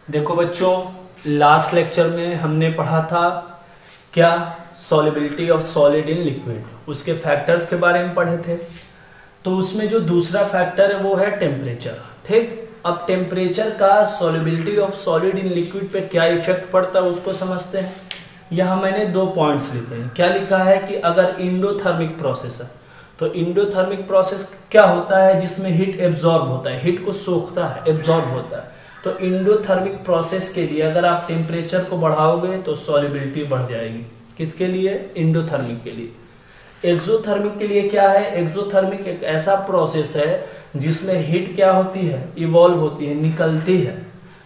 देखो बच्चों, last lecture में हमने पढ़ा था क्या, solubility of solid in liquid, उसके फैक्टर्स के बारे में पढ़े थे। तो उसमें जो दूसरा फैक्टर है वो है टेम्परेचर। ठीक, अब टेम्परेचर का solubility of solid in liquid पे क्या इफेक्ट पड़ता है उसको समझते हैं। यहाँ मैंने 2 पॉइंट्स लिखे हैं। क्या लिखा है कि अगर इंडोथर्मिक प्रोसेस है तो इंडोथर्मिक प्रोसेस क्या होता है, जिसमें हीट एब्जॉर्ब होता है, हीट को सोखता है, एब्जॉर्ब होता है। तो इंडोथर्मिक प्रोसेस के लिए अगर आप टेम्परेचर को बढ़ाओगे तो सॉल्युबिलिटी बढ़ जाएगी। किसके लिए? इंडोथर्मिक के लिए। एक्सोथर्मिक के लिए क्या है? एक्सोथर्मिक एक ऐसा प्रोसेस है जिसमें हीट क्या होती है, इवॉल्व होती है, निकलती है।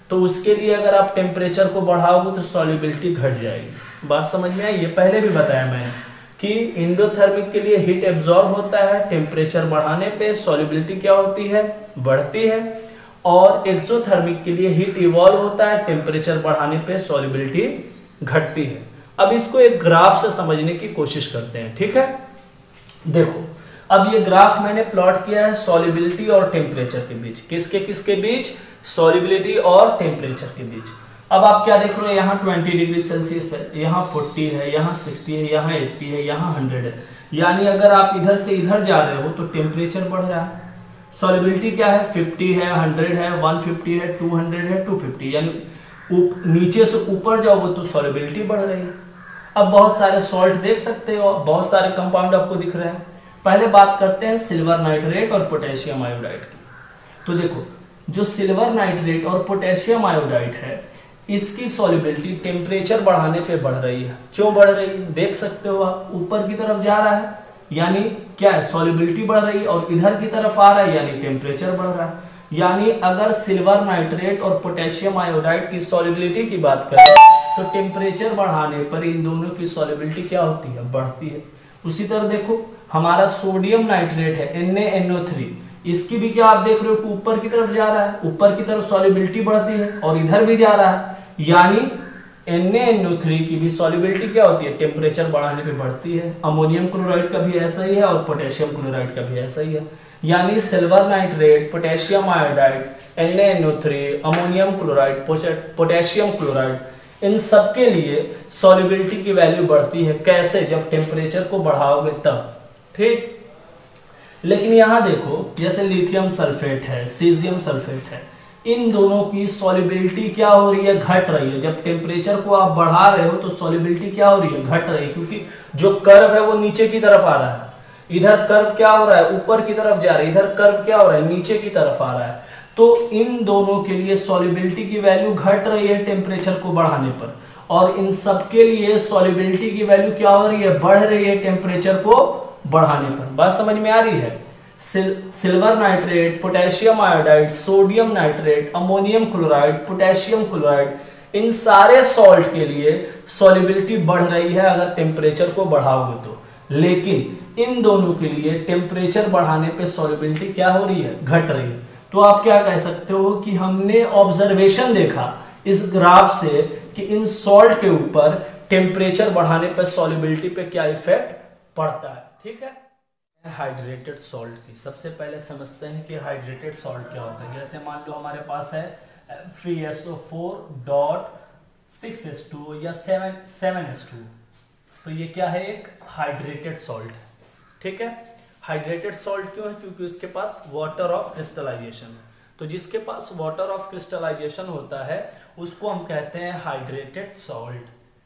तो उसके लिए अगर आप टेम्परेचर को बढ़ाओगे तो सॉल्युबिलिटी घट जाएगी। बात समझ में आई? ये पहले भी बताया मैंने कि इंडोथर्मिक के लिए हीट एब्जॉर्ब होता है, टेम्परेचर बढ़ाने पे सॉल्युबिलिटी क्या होती है, बढ़ती है। और एक्सोथर्मिक के लिए हीट इवॉल्व होता है, टेम्परेचर बढ़ाने पे सॉल्युबिलिटी घटती है। अब इसको एक ग्राफ से समझने की कोशिश करते हैं। ठीक है, देखो अब ये ग्राफ मैंने प्लॉट किया है सॉल्युबिलिटी और टेम्परेचर के बीच। किसके किसके बीच? सॉल्युबिलिटी और टेम्परेचर के बीच। अब आप क्या देख रहे हो, यहाँ 20 डिग्री सेल्सियस है, यहाँ 40 है, यहाँ 60 है, यहाँ 80 है, यहाँ 100 है। यानी अगर आप इधर से इधर जा रहे हो तो टेम्परेचर बढ़ रहा है। सॉल्युबिलिटी क्या है? 50 है, 100 है, 150 है, 200 है, 250। यानी नीचे से ऊपर जाओगे तो सॉल्युबिलिटी बढ़ रही है। अब बहुत सारे सॉल्ट देख सकते हो, बहुत सारे कंपाउंड आपको दिख रहे हैं। पहले बात करते हैं सिल्वर नाइट्रेट और पोटेशियम आयोडाइड की। तो देखो, जो सिल्वर नाइट्रेट और पोटेशियम आयोडाइड है, इसकी सॉल्युबिलिटी टेम्परेचर बढ़ाने पे बढ़ रही है। क्यों बढ़ रही है? देख सकते हो आप, ऊपर की तरफ जा रहा है, यानी क्या है, सॉल्युबिलिटी बढ़ रही है, और इधर की तरफ आ रहा है यानी टेम्परेचर बढ़ रहा है। यानी अगर सिल्वर नाइट्रेट और पोटेशियम आयोडाइड की सॉल्युबिलिटी की बात करें तो टेम्परेचर बढ़ाने पर इन दोनों की सॉल्युबिलिटी क्या होती है, बढ़ती है। उसी तरह देखो हमारा सोडियम नाइट्रेट है NaNO3, इसकी भी क्या आप देख रहे हो, ऊपर की तरफ जा रहा है, ऊपर की तरफ सॉल्युबिलिटी बढ़ती है, और इधर भी जा रहा है। यानी NaNO3 की भी सॉल्युबिलिटी क्या होती है, टेम्परेचर बढ़ाने पे बढ़ती है। अमोनियम क्लोराइड का भी ऐसा ही है और पोटेशियम क्लोराइड का भी ऐसा ही है। यानी silver nitrate, potassium iodide, NaNO3, ammonium chloride, potassium chloride, इन सब के लिए सॉल्युबिलिटी की वैल्यू बढ़ती है। कैसे? जब टेम्परेचर को बढ़ाओगे तब। ठीक, लेकिन यहां देखो जैसे लिथियम सल्फेट है, सीजियम सल्फेट है, इन दोनों की सॉल्युबिलिटी क्या हो रही है, घट रही है। जब टेम्परेचर को आप बढ़ा रहे हो तो सॉल्युबिलिटी क्या हो रही है, घट रही है, क्योंकि जो कर्व है वो नीचे की तरफ आ रहा है। इधर कर्व क्या हो रहा है, ऊपर की तरफ जा रहा है, इधर कर्व क्या हो रहा है, नीचे की तरफ आ रहा है। तो इन दोनों के लिए सॉल्युबिलिटी की वैल्यू घट रही है टेम्परेचर को बढ़ाने पर, और इन सब के लिए सॉल्युबिलिटी की वैल्यू क्या हो रही है, बढ़ रही है टेम्परेचर को बढ़ाने पर। बात समझ में आ रही है? Silver nitrate, potassium iodide, sodium nitrate, ammonium chloride, potassium chloride, इन सारे सॉल्ट के लिए सॉल्युबिलिटी बढ़ रही है अगर टेम्परेचर को बढ़ाओगे तो। लेकिन इन दोनों के लिए टेम्परेचर बढ़ाने पे सॉल्युबिलिटी क्या हो रही है, घट रही है। तो आप क्या कह सकते हो कि हमने ऑब्जर्वेशन देखा इस ग्राफ से कि इन सॉल्ट के ऊपर टेम्परेचर बढ़ाने पर सॉल्युबिलिटी पे क्या इफेक्ट पड़ता है। ठीक है, हाइड्रेटेड सॉल्ट की सबसे पहले समझते हैं कि हाइड्रेटेड सॉल्ट क्या होता है। जैसे मान लो हमारे पास है FeSO4.6H2 या 7H2, तो ये क्या है, एक हाइड्रेटेड सॉल्ट। ठीक है, हाइड्रेटेड सॉल्ट क्यों है? क्योंकि उसके पास वाटर ऑफ क्रिस्टलाइजेशन है। तो जिसके पास वाटर ऑफ क्रिस्टलाइजेशन होता है उसको हम कहते हैं हाइड्रेटेड सॉल्ट।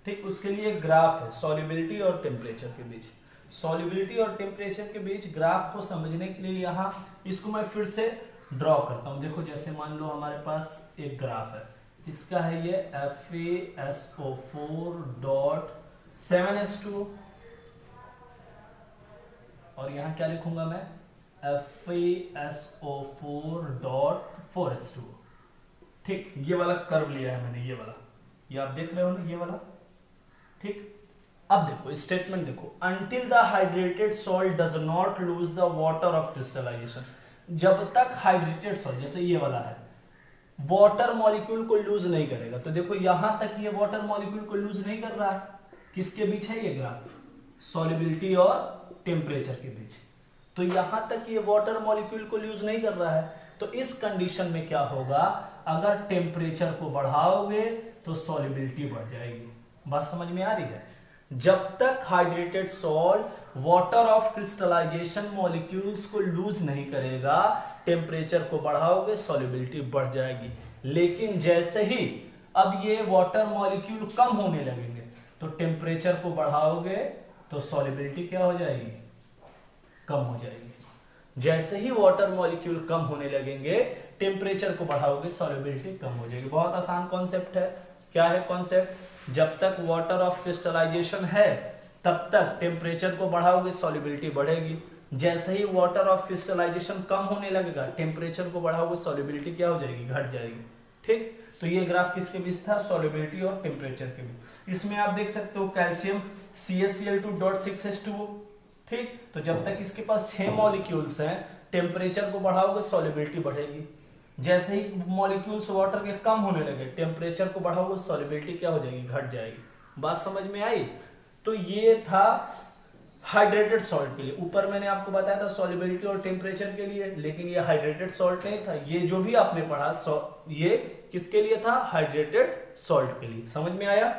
ठीक, उसके लिए एक ग्राफ है सॉल्युबिलिटी और टेम्परेचर के बीच। सॉल्युबिलिटी और टेम्परेचर के बीच ग्राफ को समझने के लिए यहाँ इसको मैं फिर से ड्रॉ करता हूँ। देखो जैसे मान लो हमारे पास एक ग्राफ है, इसका है ये FeSO4.7H2, और यहाँ क्या लिखूंगा मैं, FeSO4.4H2। ठीक, ये वाला कर्व लिया है मैंने, ये वाला, ये आप देख रहे हो ना, ये वाला। ठीक, अब देखो स्टेटमेंट देखो, until the hydrated salt does not lose the water of crystallization, जब तक हाइड्रेटेड सॉल्ट जैसे ये वाला है वाटर मॉलिक्यूल को लूज नहीं करेगा। तो देखो यहां तक ये वाटर मॉलिक्यूल को लूज नहीं कर रहा है। किसके बीच है ये ग्राफ? सॉल्युबिलिटी और टेम्परेचर के बीच। तो यहां तक ये वाटर मॉलिक्यूल को लूज नहीं कर रहा है, तो इस कंडीशन में क्या होगा, अगर टेम्परेचर को बढ़ाओगे तो सॉल्युबिलिटी बढ़ जाएगी। बात समझ में आ रही है? जब तक hydrated salt water of crystallization molecules को लूज नहीं करेगा, टेम्परेचर को बढ़ाओगे सॉल्युबिलिटी बढ़ जाएगी। लेकिन जैसे ही अब ये वाटर मॉलिक्यूल कम होने लगेंगे तो टेम्परेचर को बढ़ाओगे तो सॉल्युबिलिटी क्या हो जाएगी, कम हो जाएगी। जैसे ही वाटर मॉलिक्यूल कम होने लगेंगे, टेम्परेचर को बढ़ाओगे सॉल्युबिलिटी कम हो जाएगी। बहुत आसान कॉन्सेप्ट है। क्या है कॉन्सेप्ट? जब तक वाटर ऑफ क्रिस्टलाइजेशन है तब तक टेम्परेचर को बढ़ाओगे सॉल्युबिलिटी बढ़ेगी। जैसे ही वाटर ऑफ क्रिस्टलाइजेशन कम होने लगेगा, टेम्परेचर को बढ़ाओगे सॉल्युबिलिटी क्या हो जाएगी, घट जाएगी। ठीक, तो ये ग्राफ किसके बीच था, सॉल्युबिलिटी और टेम्परेचर के बीच। इसमें आप देख सकते हो कैल्शियम CaCl2.6H2O। ठीक, तो जब तक इसके पास 6 मॉलिक्यूल्स हैं, टेम्परेचर को बढ़ाओगे सॉल्युबिलिटी बढ़ेगी। जैसे ही मॉलिक्यूल्स वाटर के कम होने लगे, टेम्परेचर को बढ़ाओगे सॉल्युबिलिटी क्या हो जाएगी, घट जाएगी। बात समझ में आई? तो ये था हाइड्रेटेड सॉल्ट के लिए। ऊपर मैंने आपको बताया था सॉल्युबिलिटी और टेम्परेचर के लिए, लेकिन ये हाइड्रेटेड सॉल्ट नहीं था। ये जो भी आपने पढ़ा ये किसके लिए था, हाइड्रेटेड सॉल्ट के लिए। समझ में आया?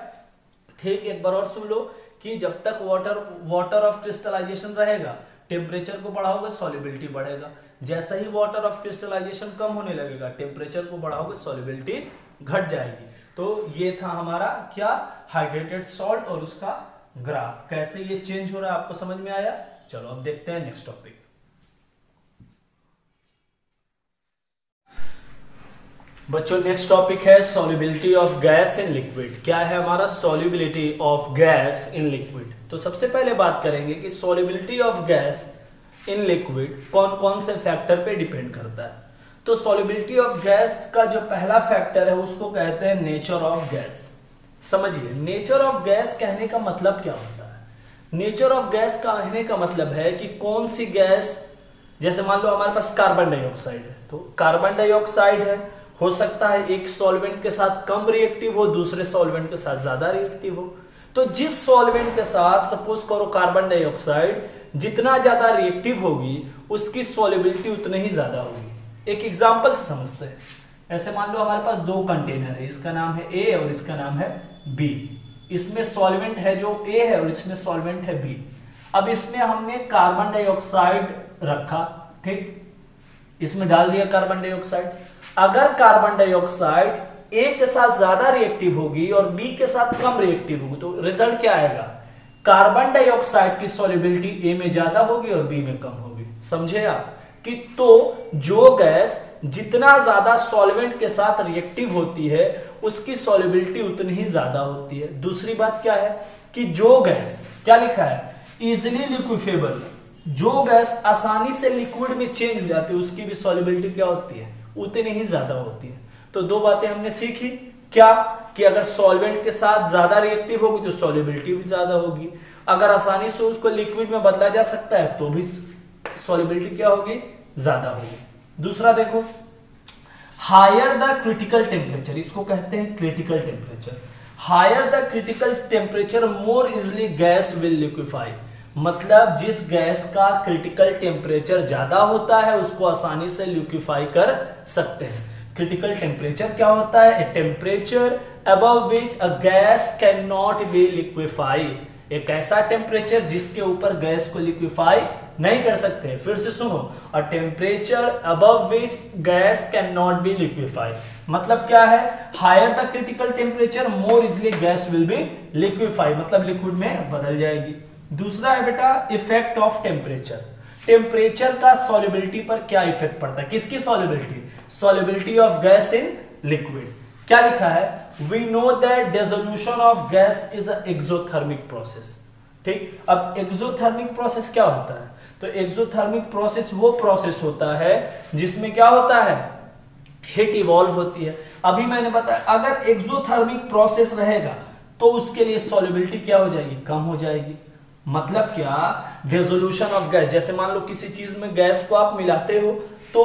ठीक, एक बार और सुन लो कि जब तक वाटर ऑफ क्रिस्टलाइजेशन रहेगा, टेम्परेचर को बढ़ाओगे सॉल्युबिलिटी बढ़ेगा। जैसे ही वाटर ऑफ क्रिस्टलाइजेशन कम होने लगेगा, टेम्परेचर को बढ़ाओगे सॉल्युबिलिटी घट जाएगी। तो ये था हमारा क्या, हाइड्रेटेड सॉल्ट और उसका ग्राफ, कैसे ये चेंज हो रहा है आपको समझ में आया? चलो अब देखते हैं नेक्स्ट टॉपिक। बच्चों नेक्स्ट टॉपिक है solubility of gas in liquid. क्या है हमारा, solubility of gas in liquid. तो सबसे पहले बात करेंगे कि solubility of gas in liquid कौन कौन से फैक्टर पे डिपेंड करता है। तो सॉल्युबिलिटी ऑफ गैस का जो पहला फैक्टर है उसको कहते हैं नेचर ऑफ गैस। समझिए, नेचर ऑफ गैस कहने का मतलब क्या होता है। नेचर ऑफ गैस कहने का मतलब है कि कौन सी गैस, जैसे मान लो हमारे पास कार्बन डाइऑक्साइड है, तो कार्बन डाइऑक्साइड है, हो सकता है एक सॉल्वेंट के साथ कम रिएक्टिव हो, दूसरे सॉल्वेंट के साथ ज्यादा रिएक्टिव हो। तो जिस सॉल्वेंट के साथ सपोज करो कार्बन डाइऑक्साइड जितना ज्यादा रिएक्टिव होगी, उसकी सॉल्युबिलिटी उतनी ही ज्यादा होगी। एक एग्जांपल से समझते हैं। ऐसे मान लो हमारे पास 2 कंटेनर है, इसका नाम है A और इसका नाम है B। इसमें सॉल्वेंट है जो A है और इसमें सॉल्वेंट है B। अब इसमें हमने कार्बन डाइऑक्साइड रखा, ठीक, इसमें डाल दिया कार्बन डाइऑक्साइड। अगर कार्बन डाइऑक्साइड A के साथ ज्यादा रिएक्टिव होगी और B के साथ कम रिएक्टिव होगी, तो रिजल्ट क्या आएगा, कार्बन डाइऑक्साइड की सॉल्युबिलिटी A में ज्यादा होगी और B में कम होगी। समझे आप कि तो जो गैस जितना ज्यादा सॉल्वेंट के साथ रिएक्टिव होती है उसकी सॉल्युबिलिटी उतनी ही ज्यादा होती है। दूसरी बात क्या है कि जो गैस, क्या लिखा है, इजिली लिक्विफेबल, जो गैस आसानी से लिक्विड में चेंज हो जाती है उसकी भी सॉल्युबिलिटी क्या होती है, उतनी ही ज्यादा होती है। तो 2 बातें हमने सीखी, क्या कि अगर सॉल्वेंट के साथ ज्यादा रिएक्टिव होगी तो सॉल्युबिलिटी भी ज्यादा होगी। अगर आसानी से उसको लिक्विड में बदला जा सकता है तो भी सॉल्युबिलिटी क्या होगी, ज्यादा होगी। दूसरा देखो, हायर द क्रिटिकल टेम्परेचर, इसको कहते हैं critical temperature. Higher the critical temperature more easily gas will liquefy. मतलब जिस गैस का क्रिटिकल टेम्परेचर ज्यादा होता है उसको आसानी से लिक्विफाई कर सकते हैं। क्रिटिकल टेम्परेचर क्या होता है, ए temperature above which a gas can not be liquefy. एक ऐसा टेम्परेचर जिसके ऊपर गैस को लिक्विफाई नहीं कर सकते। फिर से सुनो, a temperature above which gas can not be liquefy. मतलब क्या है, higher the critical temperature more easily gas will be liquefy, मतलब लिक्विड में बदल जाएगी। दूसरा है बेटा इफेक्ट ऑफ टेम्परेचर। टेम्परेचर का सॉल्युबिलिटी पर क्या इफेक्ट पड़ता है, किसकी solubility, solubility of gas in liquid. क्या लिखा है, we know that dissolution of gas is a exothermic process. ठीक, अब एक्सोथर्मिक प्रोसेस क्या होता है, तो एक्सोथर्मिक प्रोसेस वो प्रोसेस होता है जिसमें क्या होता है, हीट इवॉल्व होती है। अभी मैंने बताया अगर एक्सोथर्मिक प्रोसेस रहेगा तो उसके लिए सॉल्युबिलिटी क्या हो जाएगी, कम हो जाएगी। मतलब क्या, डिसोल्यूशन ऑफ गैस, जैसे मान लो किसी चीज में गैस को आप मिलाते हो तो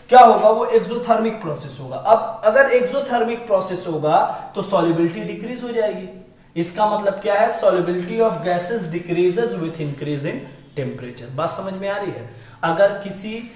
क्या होगा, वो एक्सोथर्मिक प्रोसेस होगा। अब अगर एक्सोथर्मिक प्रोसेस होगा तो सॉल्युबिलिटी डिक्रीज हो जाएगी। इसका मतलब क्या है, solubility of gases decreases with increase in temperature. बात समझ में आ रही है। अगर किसी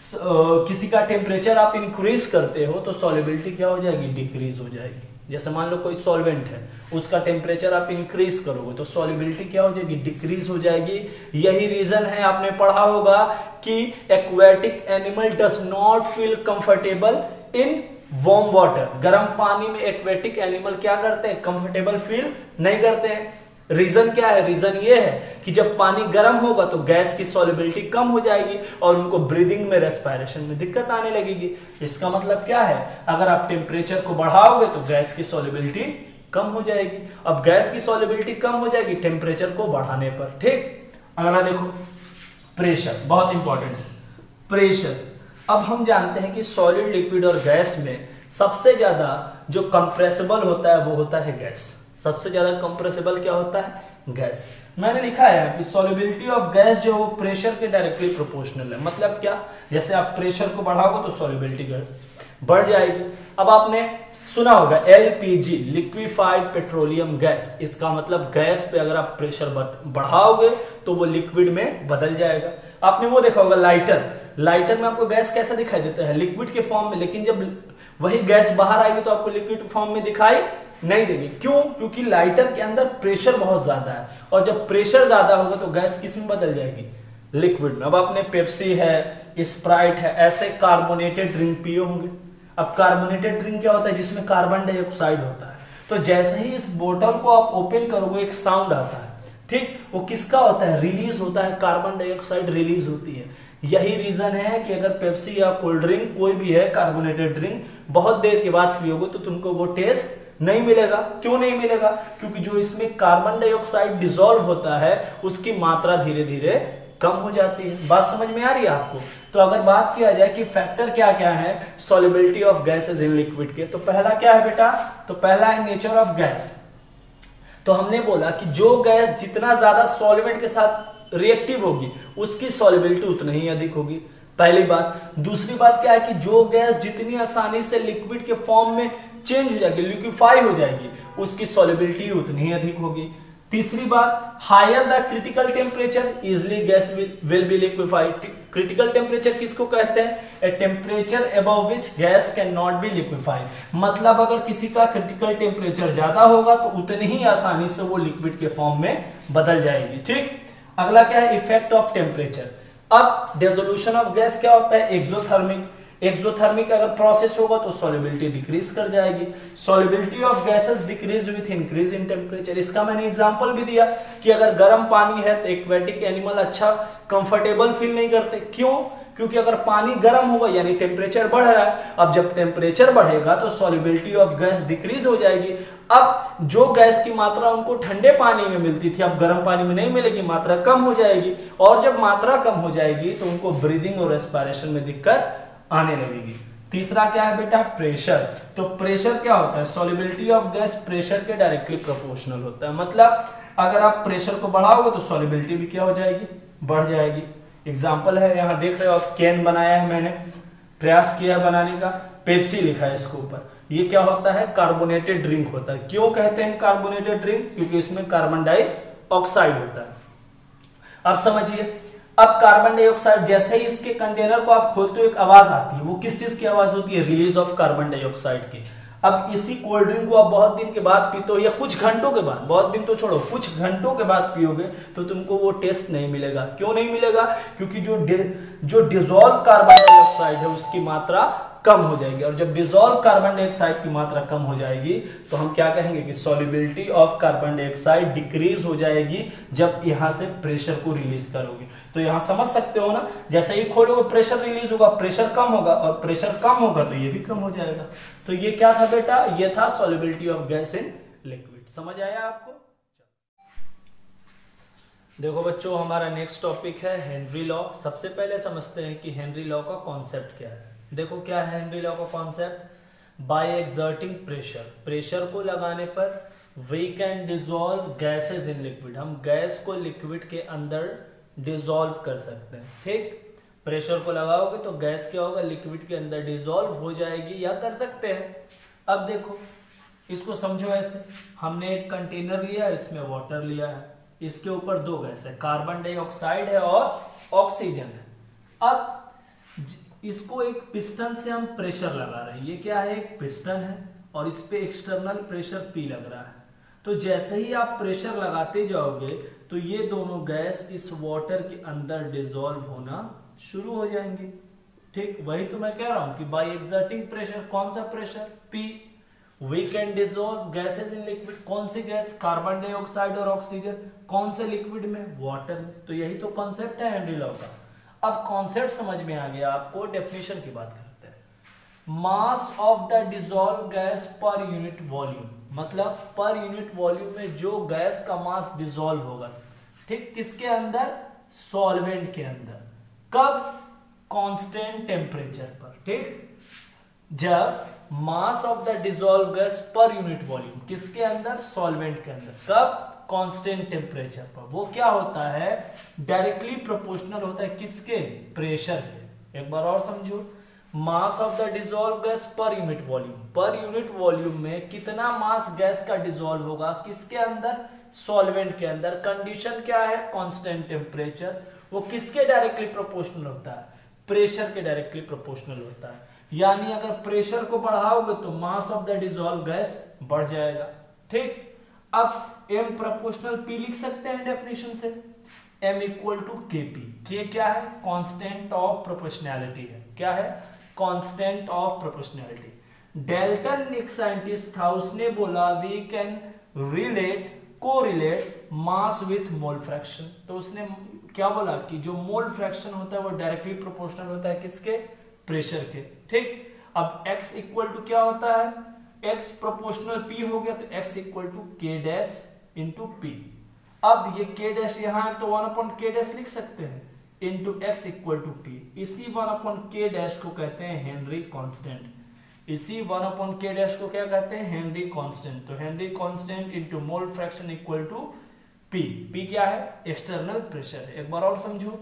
किसी का टेम्परेचर आप इंक्रीज करते हो तो सॉल्युबिलिटी क्या हो जाएगी, डिक्रीज हो जाएगी। जैसे मान लो कोई सॉल्वेंट है, उसका टेम्परेचर आप इंक्रीज करोगे तो सॉल्युबिलिटी क्या हो जाएगी, डिक्रीज हो जाएगी। यही रीजन है, आपने पढ़ा होगा कि aquatic animal does not feel comfortable in warm water. गर्म पानी में एक्वेटिक एनिमल क्या करते हैं, कंफर्टेबल फील नहीं करते हैं। रीजन क्या है, रीजन ये है कि जब पानी गर्म होगा तो गैस की सॉल्युबिलिटी कम हो जाएगी और उनको ब्रीदिंग में, रेस्पिरेशन में दिक्कत आने लगेगी। इसका मतलब क्या है, अगर आप टेम्परेचर को बढ़ाओगे तो गैस की सॉल्युबिलिटी कम हो जाएगी। अब गैस की सॉल्युबिलिटी कम हो जाएगी टेम्परेचर को बढ़ाने पर। ठीक, अगला देखो प्रेशर, बहुत इंपॉर्टेंट है प्रेशर। अब हम जानते हैं कि सॉलिड, लिक्विड और गैस में सबसे ज्यादा जो कंप्रेसिबल होता है वो होता है गैस। सबसे ज्यादा कंप्रेसिबल क्या होता है, गैस। मैंने लिखा है कि सॉल्युबिलिटी ऑफ गैस जो वो प्रेशर के डायरेक्टली प्रोपोर्शनल है। मतलब क्या, जैसे आप प्रेशर को बढ़ाओगे तो सॉल्युबिलिटी बढ़ जाएगी। अब आपने सुना होगा एलपीजी, लिक्विफाइड पेट्रोलियम गैस। इसका मतलब गैस पे अगर आप प्रेशर बढ़ाओगे तो वो लिक्विड में बदल जाएगा। आपने वो देखा होगा लाइटर, लाइटर में आपको गैस कैसा दिखाई देता है, लिक्विड के फॉर्म में, लेकिन जब वही गैस बाहर आएगी तो आपको लिक्विड फॉर्म में दिखाई नहीं देगी। क्यों, क्योंकि लाइटर के अंदर प्रेशर बहुत ज्यादा है और जब प्रेशर ज्यादा होगा तो गैस किस में बदल जाएगी, लिक्विड में। अब आपने पेप्सी है, स्प्राइट है, ऐसे कार्बोनेटेड ड्रिंक पिए होंगे। अब कार्बोनेटेड ड्रिंक क्या होता है, जिसमें कार्बन डाइऑक्साइड होता है। तो जैसे ही इस बोतल को आप ओपन करोगे एक साउंड आता है, ठीक, वो किसका होता है, रिलीज होता है, कार्बन डाइऑक्साइड रिलीज होती है। यही रीजन है कि अगर पेप्सी या कोल्ड ड्रिंक कोई भी है कार्बोनेटेड ड्रिंक, बहुत देर के बाद पियोगे तो तुमको वो टेस्ट नहीं मिलेगा। क्यों नहीं मिलेगा, क्योंकि जो इसमें कार्बन डाइऑक्साइड डिसॉल्व होता है उसकी मात्रा धीरे धीरे कम हो जाती है। बात समझ में आ रही है आपको। तो अगर बात किया जाए कि फैक्टर क्या क्या है solubility of gases in liquid के, तो पहला क्या है बेटा, तो पहला है नेचर ऑफ गैस। तो हमने बोला कि जो गैस जितना ज्यादा सॉल्वेंट के साथ रिएक्टिव होगी उसकी सॉल्युबिलिटी उतनी ही अधिक होगी, पहली बात। दूसरी बात क्या है कि जो गैस जितनी आसानी से लिक्विड के फॉर्म में चेंज हो जाएगी, लिक्विफाई हो जाएगी, उसकी सॉल्युबिलिटी उतनी ही अधिक होगी। तीसरी बात, higher the critical temperature easily gas will be liquefied. Critical temperature किसको कहते हैं, a temperature above which gas can not be liquefied. मतलब अगर किसी का क्रिटिकल टेम्परेचर ज्यादा होगा तो उतनी ही आसानी से वो लिक्विड के फॉर्म में बदल जाएगी। ठीक, अगला क्या है, इफेक्ट ऑफ टेम्परेचर। अब डिसोल्यूशन ऑफ गैस क्या होता है, एक्सोथर्मिक। एक्सोथर्मिक अगर प्रोसेस होगा तो सॉल्युबिलिटी डिक्रीज कर जाएगी। Solubility of gases decrease with increase in temperature. इसका मैंने एग्जांपल भी दिया कि अगर गर्म पानी है तो एक्वेटिक एनिमल अच्छा कंफर्टेबल फील नहीं करते। क्यों, क्योंकि अगर पानी गर्म होगा यानी टेम्परेचर बढ़ रहा है। अब जब टेम्परेचर बढ़ेगा तो सॉल्युबिलिटी ऑफ गैस डिक्रीज हो जाएगी। अब जो गैस की मात्रा उनको ठंडे पानी में मिलती थी अब गर्म पानी में नहीं मिलेगी, मात्रा कम हो जाएगी। और जब मात्रा कम हो जाएगी तो उनको ब्रीदिंग और रेस्पिरेशन में दिक्कत आने लगेगी। तीसरा क्या है बेटा, प्रेशर। तो प्रेशर क्या होता है, सॉल्युबिलिटी ऑफ गैस प्रेशर के डायरेक्टली प्रोपोर्शनल होता है। मतलब अगर आप प्रेशर को बढ़ाओगे तो सॉल्युबिलिटी भी क्या हो जाएगी, बढ़ जाएगी। एग्जांपल है, यहाँ देख रहे हो आप, कैन बनाया है मैंने, प्रयास किया है बनाने का, पेप्सी लिखा है इसके ऊपर। ये क्या होता है, कार्बोनेटेड ड्रिंक होता है। क्यों कहते हैं कार्बोनेटेड ड्रिंक, क्योंकि इसमें कार्बन डाइऑक्साइड होता है। अब समझिए, अब कार्बन डाइऑक्साइड जैसे ही इसके कंटेनर को आप खोलते हो एक आवाज आती है, वो किस चीज की आवाज होती है, रिलीज ऑफ कार्बन डाइऑक्साइड की। अब इसी कोल्ड ड्रिंक को आप बहुत दिन के बाद पीते हो या कुछ घंटों के बाद, बहुत दिन तो छोड़ो, कुछ घंटों के बाद पियोगे तो तुमको वो टेस्ट नहीं मिलेगा। क्यों नहीं मिलेगा, क्योंकि जो डिसॉल्व कार्बन डाइऑक्साइड है उसकी मात्रा कम हो जाएगी। और जब डिसॉल्व कार्बन डाइऑक्साइड की मात्रा कम हो जाएगी तो हम क्या कहेंगे कि solubility of carbon dioxide decrease हो जाएगी जब यहां से प्रेशर को रिलीज करोगे। तो यहां समझ सकते हो ना, जैसे ही खोलोगे प्रेशर रिलीज होगा, प्रेशर कम होगा, और प्रेशर कम होगा तो ये भी कम हो जाएगा। तो ये क्या था बेटा, ये था solubility of gas in liquid. समझ आया आपको। देखो बच्चों, हमारा नेक्स्ट टॉपिक है हेनरी लॉ। सबसे पहले समझते हैं कि हेनरी लॉ का कॉन्सेप्ट क्या है। देखो क्या है हेनरी लॉ का concept, by exerting pressure, pressure को लगाने पर we can dissolve gases in liquid, हम गैस को लिक्विड के अंदर डिसॉल्व कर सकते हैं। ठीक, प्रेशर को लगाओगे तो गैस क्या होगा, लिक्विड के अंदर डिसॉल्व हो जाएगी या कर सकते हैं। अब देखो इसको समझो ऐसे, हमने एक कंटेनर लिया, इसमें वाटर लिया है, इसके ऊपर दो गैस है, कार्बन डाइऑक्साइड है और ऑक्सीजन है। अब इसको एक पिस्टन से हम प्रेशर लगा रहे हैं, ये क्या है, एक पिस्टन है और इस पे एक्सटर्नल प्रेशर P लग रहा है। तो जैसे ही आप प्रेशर लगाते जाओगे तो ये दोनों गैस इस वाटर के अंदर डिसॉल्व होना शुरू हो जाएंगे। ठीक, वही तो मैं कह रहा हूं कि बाय एक्सर्टिंग प्रेशर, कौन सा pressure, P, we can dissolve gases in liquid. कौन सी गैस, कार्बन डाइऑक्साइड और ऑक्सीजन। कौन से लिक्विड में, वाटर में। तो यही तो कॉन्सेप्ट है हेनरी लॉ का। अब कॉन्सेप्ट समझ में आ गया आपको, डेफिनेशन की बात करते हैं। Mass of the dissolve gas पर यूनिट वॉल्यूम, मतलब पर यूनिट वॉल्यूम में जो गैस का मास डिसॉल्व होगा, ठीक, किसके अंदर, सॉल्वेंट के अंदर। कब, कांस्टेंट टेम्परेचर पर। ठीक, जब mass of the dissolve gas पर यूनिट वॉल्यूम, किसके अंदर, सॉल्वेंट के अंदर। कब, कांस्टेंट टेम्परेचर पर। वो क्या होता है, डायरेक्टली प्रोपोर्शनल होता है किसके, प्रेशर के। एक बार और समझो, mass of the dissolve gas पर यूनिट वॉल्यूम, पर यूनिट वॉल्यूम में कितना मास गैस का डिसॉल्व होगा, किसके अंदर, सॉल्वेंट के अंदर। कंडीशन क्या है, कांस्टेंट टेम्परेचर। वो किसके डायरेक्टली प्रोपोर्शनल होता है, प्रेशर के डायरेक्टली प्रोपोर्शनल होता है। यानी अगर प्रेशर को बढ़ाओगे तो mass of the dissolve gas बढ़ जाएगा। ठीक, अब M प्रोपोर्शनल P लिख सकते हैं डेफिनेशन से, M equal to KP। K क्या है, कांस्टेंट ऑफ प्रोपोर्शनैलिटी है। क्या है, कांस्टेंट ऑफ प्रोपोर्शनैलिटी। डेल्टन एक साइंटिस्ट था, उसने बोला we can relate, correlate mass with mole fraction. तो उसने क्या बोला कि जो मोल फ्रैक्शन होता है वो डायरेक्टली प्रोपोर्शनल होता है किसके, प्रेशर के। ठीक, अब x इक्वल टू क्या होता है, x प्रोपोर्शनल P हो गया तो x equal to K dash into P। अब ये K डैश यहाँ है तो 1/K डैश लिख सकते हैं, into x equal to P। इसी 1/K डैश को कहते हैं हेनरी कांस्टेंट। इसी 1/K डैश को क्या कहते हैं, हेनरी कांस्टेंट। तो Henry constant into mole fraction equal to P। P क्या है, एक्सटर्नल प्रेशर है। एक बार और समझो,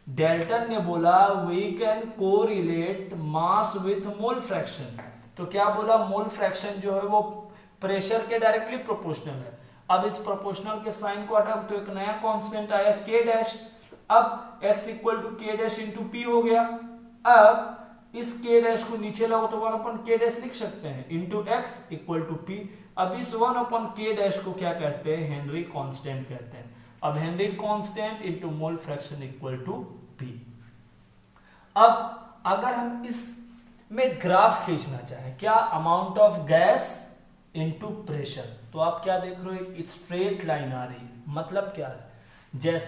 डेल्टन ने बोला we can correlate mass with mole fraction. तो क्या बोला, मोल फ्रैक्शन जो है वो प्रेशर के डायरेक्टली प्रोपोर्शनल है। अब इस प्रोपोर्शनल के साइन को हटा तो एक नया कांस्टेंट आया K डैश। अब x equal to K dash into P हो गया। अब इस K डैश को नीचे लाओ तो 1/K डैश लिख सकते हैं, into x equal to P। अब इस 1/K डैश को क्या कहते हैं, हेनरी कांस्टेंट कहते हैं। अब Henry constant into mole fraction equal to P। अब अगर हम इस में ग्राफ खींचना चाहें, क्या, amount of gas into pressure, तो आप क्या देख रहे हो, एक स्ट्रेट लाइन आ रही है। मतलब क्या है,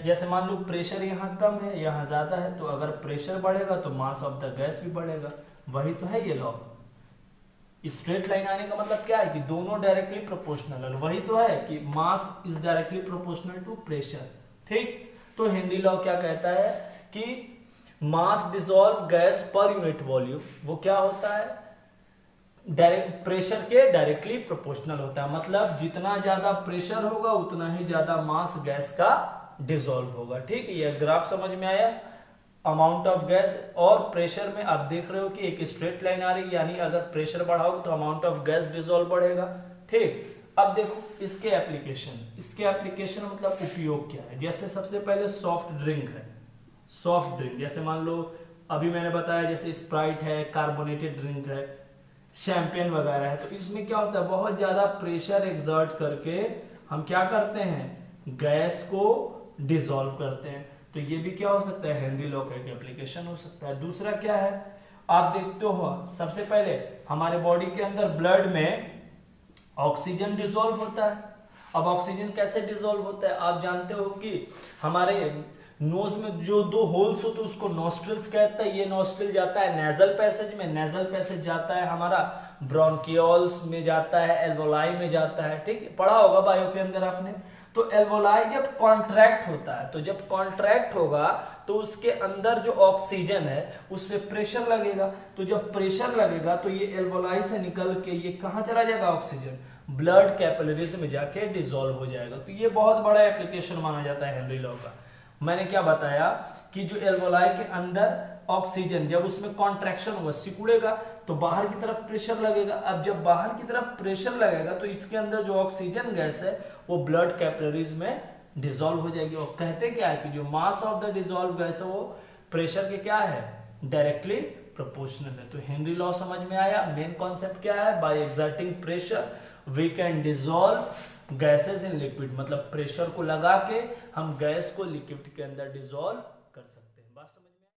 जैसे मान लो प्रेशर यहाँ कम है, यहाँ ज्यादा है, तो अगर प्रेशर बढ़ेगा तो मास ऑफ द गैस भी बढ़ेगा। वही तो है ये लॉ। स्ट्रेट लाइन आने का मतलब क्या है कि दोनों डायरेक्टली प्रोपोर्शनल है। वही तो है कि mass is directly proportional to pressure. ठीक, तो हेनरी लॉ क्या कहता है कि मास डिसॉल्व गैस पर यूनिट वॉल्यूम वो क्या होता है, डायरेक्ट प्रेशर के डायरेक्टली प्रोपोर्शनल होता है। मतलब जितना ज्यादा प्रेशर होगा उतना ही ज्यादा मास गैस का डिसॉल्व होगा। ठीक, ये ग्राफ समझ में आया। अमाउंट ऑफ गैस और प्रेशर में आप देख रहे हो कि एक स्ट्रेट लाइन आ रही है, यानी अगर प्रेशर बढ़ाओगे तो अमाउंट ऑफ गैस डिसॉल्व बढ़ेगा। ठीक, अब देखो इसके एप्लीकेशन मतलब उपयोग क्या है। जैसे सबसे पहले सॉफ्ट ड्रिंक है, सॉफ्ट ड्रिंक जैसे मान लो अभी मैंने बताया जैसे स्प्राइट है, कार्बोनेटेड ड्रिंक है, शैंपेन वगैरह है। तो इसमें क्या होता है, बहुत ज्यादा प्रेशर एक्सर्ट करके हम क्या करते हैं, गैस को डिसॉल्व करते हैं। तो ये भी क्या हो सकता है, हेनरी लॉ का एक एप्लीकेशन हो सकता है। दूसरा क्या है, आप देखते हो सबसे पहले हमारे बॉडी के अंदर ब्लड में ऑक्सीजन डिसॉल्व होता है। अब ऑक्सीजन कैसे डिसॉल्व होता है, आप जानते हो कि हमारे नोज में जो दो होल्स होते हैं उसको नॉस्ट्रिल्स कहता है। ये नॉस्ट्रिल जाता है नेजल पैसेज में, नेजल पैसेज जाता है हमारा ब्रोंकियोल्स में जाता है, एल्वोलाई में जाता है। ठीक, पढ़ा होगा बायो के अंदर आपने। तो एल्वोलाई जब कॉन्ट्रैक्ट होता है, तो जब कॉन्ट्रैक्ट होगा तो उसके अंदर जो ऑक्सीजन है उस पर प्रेशर लगेगा। तो जब प्रेशर लगेगा तो ये एल्वोलाई से निकल के ये कहाँ चला जाएगा, ऑक्सीजन ब्लड कैपिलरीज में जाके डिसॉल्व हो जाएगा। तो ये बहुत बड़ा एप्लीकेशन माना जाता है हेनरी लॉ का। मैंने क्या बताया कि जो एल्वोलाई के अंदर ऑक्सीजन जब उसमें कॉन्ट्रैक्शन होगा, सिकुड़ेगा, तो बाहर की तरफ प्रेशर लगेगा। अब जब बाहर की तरफ प्रेशर लगेगा तो इसके अंदर जो ऑक्सीजन गैस है वो ब्लड कैपिलरीज में डिसॉल्व हो जाएगी। और कहते क्या है कि जो mass of the dissolve gas है वो प्रेशर के क्या है, डायरेक्टली प्रोपोर्शनल है। तो हेनरी लॉ समझ में आया। मेन कॉन्सेप्ट क्या है, by exerting pressure we can dissolve gases in liquid, मतलब प्रेशर को लगा के हम गैस को लिक्विड के अंदर डिसॉल्व